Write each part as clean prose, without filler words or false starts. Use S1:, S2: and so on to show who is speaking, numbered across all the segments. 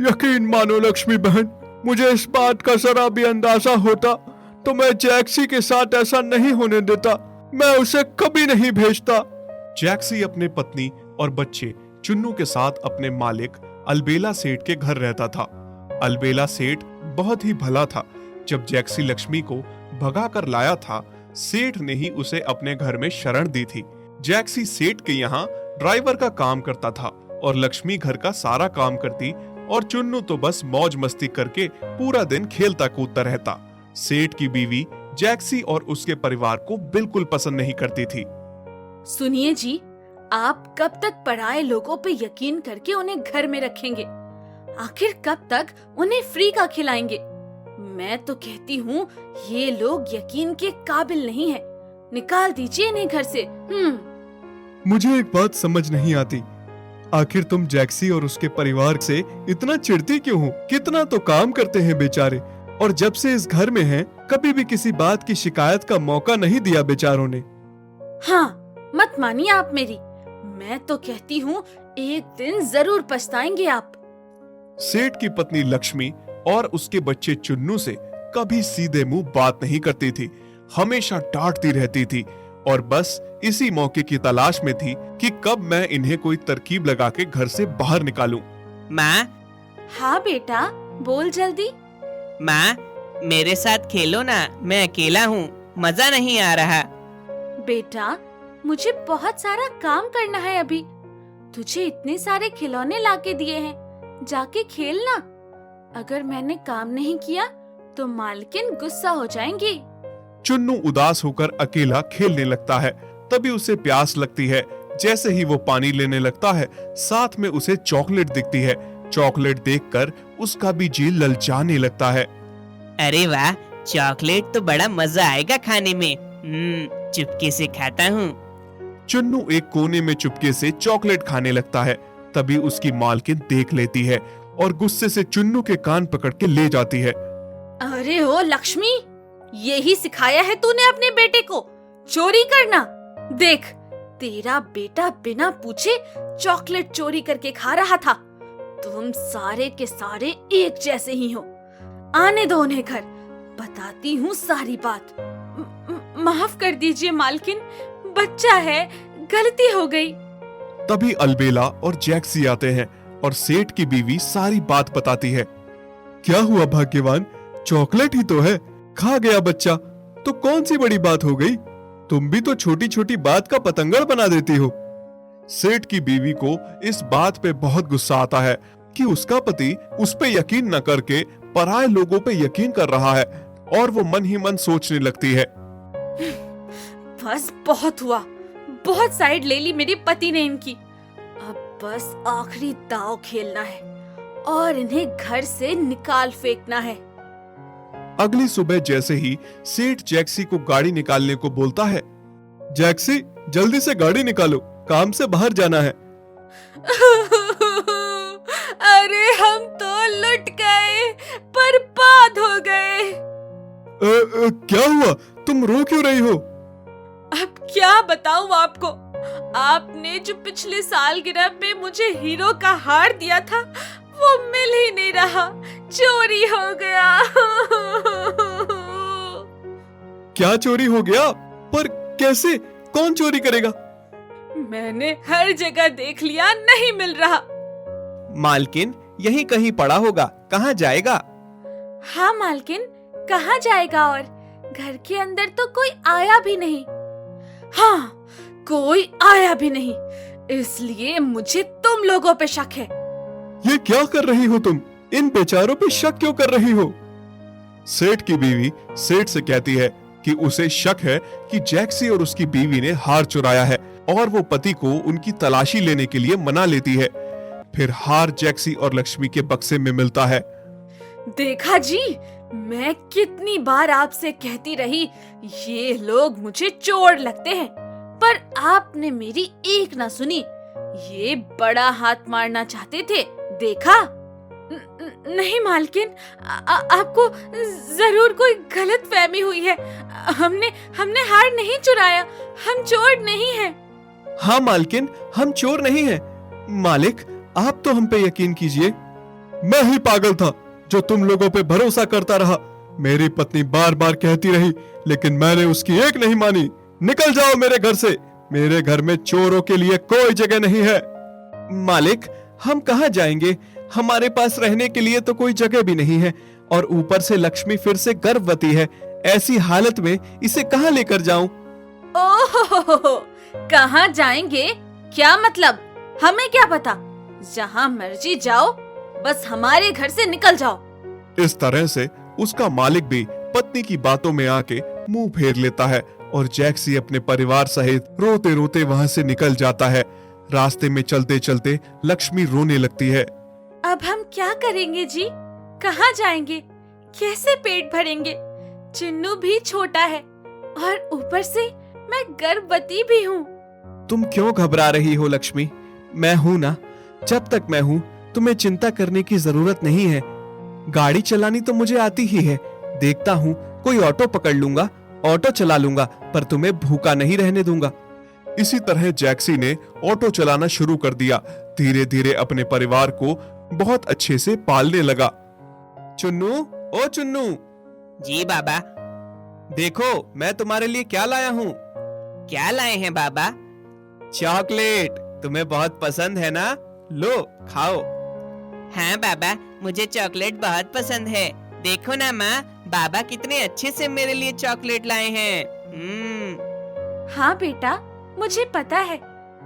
S1: यकीन मानो लक्ष्मी बहन, मुझे इस बात का जरा भी अंदाजा होता तो मैं जैक्सी के साथ ऐसा नहीं होने देता। मैं उसे कभी नहीं भेजता। जैक्सी अपने पत्नी और बच्चे चुन्नू के साथ अपने मालिक अलबेला सेठ के घर रहता था। अलबेला सेठ बहुत ही भला था। जब जैक्सी लक्ष्मी को भगा कर लाया था, सेठ ने ही उसे अपने घर में शरण दी थी। जैक्सी सेठ के यहाँ ड्राइवर का काम करता था और लक्ष्मी घर का सारा काम करती और चुन्नू तो बस मौज मस्ती करके पूरा दिन खेलता कूदता रहता। सेठ की बीवी जैक्सी और उसके परिवार को बिल्कुल पसंद नहीं करती थी।
S2: सुनिए जी, आप कब तक पराये लोगों पे यकीन करके उन्हें घर में रखेंगे? आखिर कब तक उन्हें फ्री का खिलाएंगे? मैं तो कहती हूँ ये लोग यकीन के काबिल नहीं है। निकाल दीजिए इन्हें घर से।
S1: मुझे एक बात समझ नहीं आती, आखिर तुम जैक्सी और उसके परिवार से इतना चिढ़ती क्यों हो? कितना तो काम करते हैं बेचारे, और जब से इस घर में हैं, कभी भी किसी बात की शिकायत का मौका नहीं दिया बेचारों ने।
S2: हाँ, मत मानिए आप मेरी। मैं तो कहती हूँ एक दिन जरूर पछताएंगे आप।
S1: सेठ की पत्नी लक्ष्मी और उसके बच्चे चुन्नू से कभी सीधे मुंह बात नहीं करती थी, हमेशा डांटती रहती थी और बस इसी मौके की तलाश में थी कि कब मैं इन्हें कोई तरकीब लगा के घर से बाहर निकालूं।
S3: माँ।
S2: हाँ बेटा, बोल जल्दी।
S3: माँ, मेरे साथ खेलो ना, मैं अकेला हूँ, मजा नहीं आ रहा।
S2: बेटा, मुझे बहुत सारा काम करना है अभी। तुझे इतने सारे खिलौने लाके दिए हैं, जाके खेलना। अगर मैंने काम नहीं किया तो मालकिन गुस्सा हो जाएंगी।
S1: चुन्नू उदास होकर अकेला खेलने लगता है। तभी उसे प्यास लगती है। जैसे ही वो पानी लेने लगता है, साथ में उसे चॉकलेट दिखती है। चॉकलेट देखकर उसका भी जी ललचाने लगता है।
S3: अरे वाह, चॉकलेट तो बड़ा मजा आएगा खाने में। चुपके से खाता हूँ।
S1: चुन्नू एक कोने में चुपके से चॉकलेट खाने लगता है। तभी उसकी मालकिन देख लेती है और गुस्से से चुन्नू के कान पकड़ के ले जाती है।
S2: अरे ओ लक्ष्मी, यही सिखाया है तूने अपने बेटे को चोरी करना? देख, तेरा बेटा बिना पूछे चॉकलेट चोरी करके खा रहा था। तुम सारे के सारे एक जैसे ही हो। आने दो उन्हें घर, बताती हूँ सारी बात। माफ कर दीजिए मालकिन, बच्चा है, गलती हो गई।
S1: तभी अलबेला और जैक्सी आते हैं और सेठ की बीवी सारी बात बताती है। क्या हुआ भाग्यवान, चॉकलेट ही तो है, खा गया बच्चा तो कौन सी बड़ी बात हो गई? तुम भी तो छोटी छोटी बात का पतंगड़ बना देती हो। सेठ की बीवी को इस बात पे बहुत गुस्सा आता है कि उसका पति उस पे यकीन न करके पराये लोगों पे यकीन कर रहा है और वो मन ही मन सोचने लगती है।
S2: बस बहुत हुआ, बहुत साइड ले ली मेरे पति ने इनकी। अब बस आखिरी दांव खेलना है और इन्हें घर से निकाल फेंकना है।
S1: अगली सुबह जैसे ही सेठ जैक्सी को गाड़ी निकालने को बोलता है, जैक्सी जल्दी से गाड़ी निकालो, काम से बाहर जाना है।
S2: अरे हम तो लुट गए, बर्बाद हो गए।
S1: क्या हुआ, तुम रो क्यों रही हो?
S2: अब क्या बताऊं आपको, आपने जो पिछले सालगिरह पे मुझे हीरो का हार दिया था वो मिल ही नहीं रहा, चोरी हो गया।
S1: क्या चोरी हो गया? पर कैसे, कौन चोरी करेगा?
S2: मैंने हर जगह देख लिया, नहीं मिल रहा।
S3: मालकिन, यहीं कहीं पड़ा होगा, कहाँ जाएगा?
S2: हाँ मालकिन, कहाँ जाएगा? और घर के अंदर तो कोई आया भी नहीं। हाँ, कोई आया भी नहीं, इसलिए मुझे तुम लोगों पे शक है।
S1: ये क्या कर रही हो तुम? इन बेचारों पे शक क्यों कर रही हो? सेठ की बीवी सेठ से कहती है कि उसे शक है कि जैक्सी और उसकी बीवी ने हार चुराया है और वो पति को उनकी तलाशी लेने के लिए मना लेती है। फिर हार जैक्सी और लक्ष्मी के बक्से में मिलता है।
S2: देखा जी, मैं कितनी बार आपसे कहती रही ये लोग मुझे चोर लगते हैं, पर आपने मेरी एक ना सुनी। ये बड़ा हाथ मारना चाहते थे, देखा? नहीं मालकिन, आपको जरूर कोई गलत फहमी हुई है। हमने हार नहीं चुराया, हम चोर नहीं हैं।
S1: हाँ मालकिन, हम चोर नहीं हैं, मालिक, आप तो हम पे यकीन कीजिए। मैं ही पागल था जो तुम लोगों पे भरोसा करता रहा। मेरी पत्नी बार बार कहती रही, लेकिन मैंने उसकी एक नहीं मानी। निकल जाओ मेरे घर से। मेरे घर में चोरों के लिए कोई जगह नहीं है। मालिक, हम कहाँ जाएंगे? हमारे पास रहने के लिए तो कोई जगह भी नहीं है, और ऊपर से लक्ष्मी फिर से गर्भवती है। ऐसी हालत में इसे कहाँ लेकर जाऊं?
S2: ओहो, कहाँ जाएंगे? क्या मतलब? हमें क्या पता? जहाँ मर्जी जाओ, बस हमारे घर से निकल जाओ।
S1: इस तरह से उसका मालिक भी पत्नी की बातों में आके मुंह फेर लेता है और जैक्सी अपने परिवार सहित रोते रोते वहां से निकल जाता है। रास्ते में चलते चलते लक्ष्मी रोने लगती है।
S2: अब हम क्या करेंगे जी? कहाँ जाएंगे? कैसे पेट भरेंगे? चिन्नू भी छोटा है और ऊपर से मैं गर्भवती भी हूँ।
S1: तुम क्यों घबरा रही हो लक्ष्मी? मैं हूं ना। जब तक मैं हूं तुम्हें चिंता करने की जरूरत नहीं है। गाड़ी चलानी तो मुझे आती ही है। देखता हूँ कोई ऑटो पकड़ लूंगा, ऑटो चला लूंगा, पर तुम्हें भूखा नहीं रहने दूंगा। इसी तरह जैक्सी ने ऑटो चलाना शुरू कर दिया। धीरे धीरे अपने परिवार को बहुत अच्छे से पालने लगा। चुन्नू, ओ चुन्नू,
S3: जी बाबा।
S1: देखो मैं तुम्हारे लिए क्या लाया हूँ।
S3: क्या लाए हैं बाबा?
S1: चॉकलेट। तुम्हें बहुत पसंद है ना? लो खाओ।
S3: हाँ बाबा, मुझे चॉकलेट बहुत पसंद है। देखो ना माँ, बाबा कितने अच्छे से मेरे लिए चॉकलेट लाए हैं।
S2: हाँ बेटा, मुझे पता है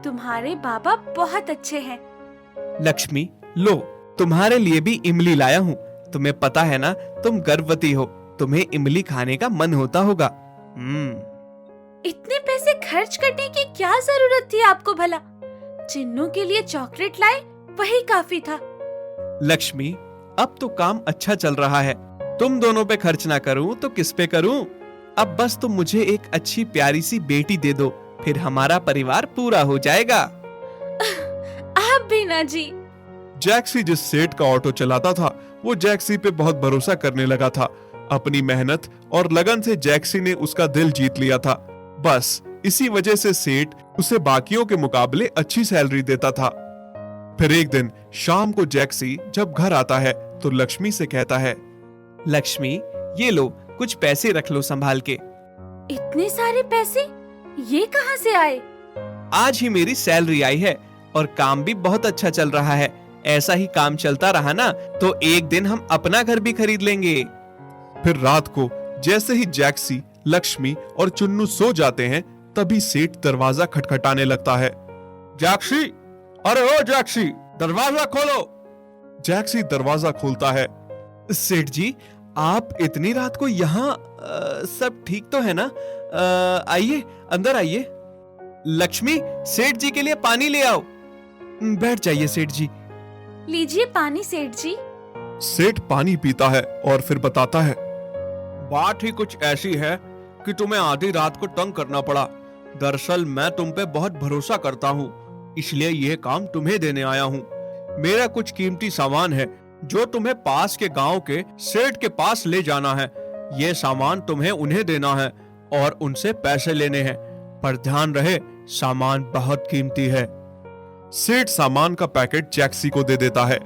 S2: तुम्हारे बाबा बहुत अच्छे हैं।
S1: लक्ष्मी, लो तुम्हारे लिए भी इमली लाया हूँ। तुम्हें पता है ना, तुम गर्भवती हो, तुम्हें इमली खाने का मन होता होगा।
S2: इतने पैसे खर्च करने की क्या जरूरत थी आपको भला? चिन्नू के लिए चॉकलेट लाए, वही काफी था।
S1: लक्ष्मी, अब तो काम अच्छा चल रहा है। तुम दोनों पे खर्च ना करूं तो किस पे करूं? अब बस तुम मुझे एक अच्छी प्यारी सी बेटी दे दो, फिर हमारा परिवार पूरा हो जाएगा।
S2: आप भी ना जी।
S1: जैक्सी जिस सेठ का ऑटो चलाता था, वो जैक्सी पे बहुत भरोसा करने लगा था। अपनी मेहनत और लगन से जैक्सी ने उसका दिल जीत लिया था। बस इसी वजह से सेठ उसे बाकियों के मुकाबले अच्छी सैलरी देता था। फिर एक दिन शाम को जैक्सी जब घर आता है तो लक्ष्मी से कहता है, लक्ष्मी, ये लो कुछ पैसे रख लो संभाल के।
S2: इतने सारे पैसे ये कहाँ से आए?
S1: आज ही मेरी सैलरी आई है और काम भी बहुत अच्छा चल रहा है। ऐसा ही काम चलता रहा ना तो एक दिन हम अपना घर भी खरीद लेंगे। फिर रात को जैसे ही जैक्सी, लक्ष्मी और चुन्नू सो जाते हैं, तभी सेठ दरवाजा खटखटाने लगता है। जैक्सी, अरे ओ जैक्सी, दरवाजा खोलो। जैक्सी दरवाजा खोलता है। सेठ जी, आप इतनी रात को यहाँ? सब ठीक तो है ना? आइए अंदर आइए। लक्ष्मी, सेठ जी के लिए पानी ले आओ। बैठ जाइए सेठ जी।
S2: लीजिए पानी सेठ जी।
S1: सेठ पानी पीता है और फिर बताता है, बात ही कुछ ऐसी है कि तुम्हें आधी रात को तंग करना पड़ा। दरअसल मैं तुम पे बहुत भरोसा करता हूँ, इसलिए यह काम तुम्हें देने आया हूँ। मेरा कुछ कीमती सामान है जो तुम्हें पास के गांव के सेठ के पास ले जाना है। ये सामान तुम्हें उन्हें देना है और उनसे पैसे लेने हैं, पर ध्यान रहे सामान बहुत कीमती है। सेठ सामान का पैकेट जैक्सी को दे देता है।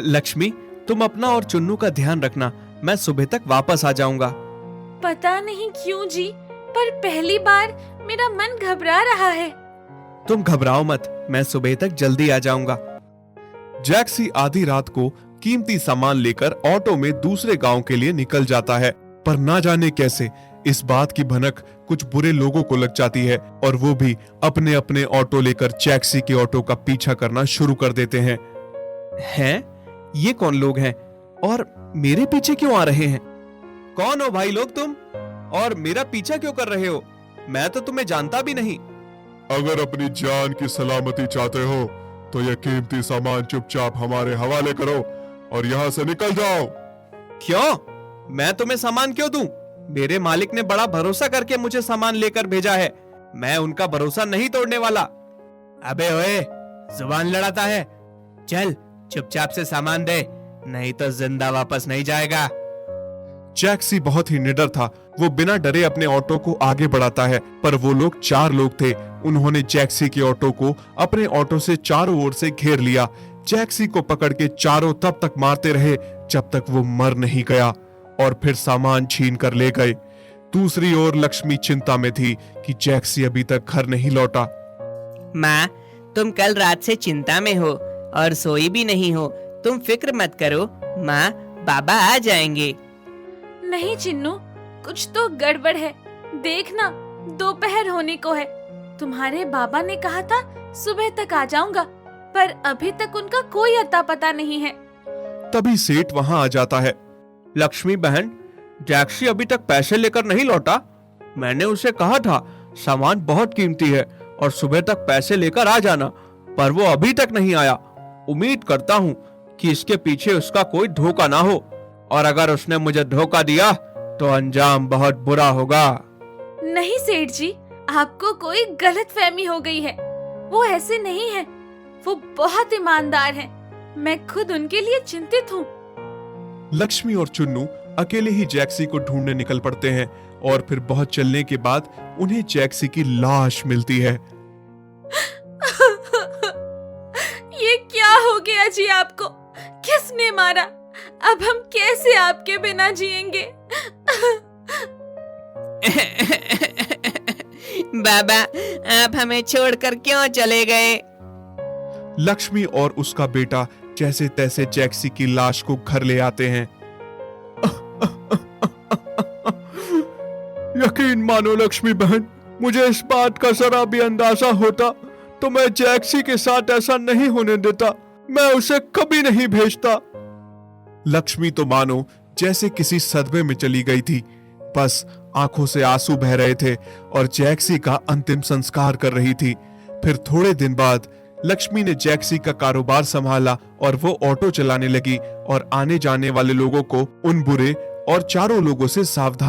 S1: लक्ष्मी, तुम अपना और चुन्नू का ध्यान रखना, मैं सुबह तक वापस आ जाऊंगा।
S2: पता नहीं क्यों जी, पर पहली बार मेरा मन घबरा रहा है।
S1: तुम घबराओ मत, मैं सुबह तक जल्दी आ जाऊंगा। जैक्सी आधी रात को कीमती सामान लेकर ऑटो में दूसरे गांव के लिए निकल जाता है, पर ना जाने कैसे इस बात की भनक कुछ बुरे लोगों को लग जाती है और वो भी अपने अपने ऑटो लेकर जैक्सी के ऑटो का पीछा करना शुरू कर देते हैं। हैं? ये कौन लोग हैं और मेरे पीछे क्यों आ रहे हैं? कौन हो भाई लोग तुम, और मेरा पीछा क्यों कर रहे हो? मैं तो तुम्हें जानता भी नहीं।
S4: अगर अपनी जान की सलामती चाहते हो तो यह कीमती सामान चुपचाप हमारे हवाले करो और यहाँ से निकल जाओ।
S1: क्यों? मैं तुम्हें सामान क्यों दूं? मेरे मालिक ने बड़ा भरोसा करके मुझे सामान लेकर भेजा है। मैं उनका भरोसा नहीं तोड़ने वाला।
S3: अबे ओए, जुबान लड़ाता है? चल चुपचाप से सामान दे, नहीं तो जिंदा वापस नहीं जाएगा।
S1: जैक्सी बहुत ही निडर था। वो बिना डरे अपने ऑटो को आगे बढ़ाता है, पर वो लोग 4 लोग थे। उन्होंने जैक्सी के ऑटो को अपने ऑटो से चारों ओर से घेर लिया। जैक्सी को पकड़ के चारों तब तक मारते रहे जब तक वो मर नहीं गया, और फिर सामान छीन कर ले गए। दूसरी ओर लक्ष्मी चिंता में थी कि जैक्सी अभी तक घर नहीं लौटा।
S3: माँ, तुम कल रात से चिंता में हो और सोई भी नहीं हो। तुम फिक्र मत करो माँ, बाबा आ जाएंगे।
S2: नहीं चिन्नू, कुछ तो गड़बड़ है। देखना, दोपहर होने को है। तुम्हारे बाबा ने कहा था सुबह तक आ जाऊंगा, पर अभी तक उनका कोई अता पता नहीं है।
S1: तभी सेठ वहां आ जाता है। लक्ष्मी बहन, जैक्सी अभी तक पैसे लेकर नहीं लौटा। मैंने उसे कहा था सामान बहुत कीमती है और सुबह तक पैसे लेकर आ जाना, पर वो अभी तक नहीं आया। उम्मीद करता हूँ कि इसके पीछे उसका कोई धोखा ना हो, और अगर उसने मुझे धोखा दिया तो अंजाम बहुत बुरा होगा।
S2: नहीं सेठ जी, आपको कोई गलतफहमी हो गई है। वो ऐसे नहीं है, वो बहुत ईमानदार हैं। मैं खुद उनके लिए चिंतित हूँ।
S1: लक्ष्मी और चुन्नू अकेले ही जैक्सी को ढूंढने निकल पड़ते हैं, और फिर बहुत चलने के बाद उन्हें जैक्सी की लाश मिलती है।
S2: ये क्या हो गया जी आपको? किसने मारा? अब हम कैसे आपके बिना जिएंगे?
S3: बाबा, आप हमें छोड़कर क्यों चले गए?
S1: लक्ष्मी और उसका बेटा जैसे तैसे जैक्सी की लाश को घर ले आते हैं। यकीन मानो लक्ष्मी बहन, मुझे इस बात का जरा भी अंदाजा होता तो मैं जैक्सी के साथ ऐसा नहीं होने देता। मैं उसे कभी नहीं भेजता। लक्ष्मी तो मानो जैसे किसी सदमे में चली गई थी। बस आंखों से आंसू बह रहे थे और जैक्सी का अंतिम संस्कार कर रही थी। फिर थोड़े दिन बाद लक्ष्मी ने जैक्सी का कारोबार संभाला और वो ऑटो चलाने लगी और आने जाने वाले लोगों को उन बुरे और चारों लोगों से सावधान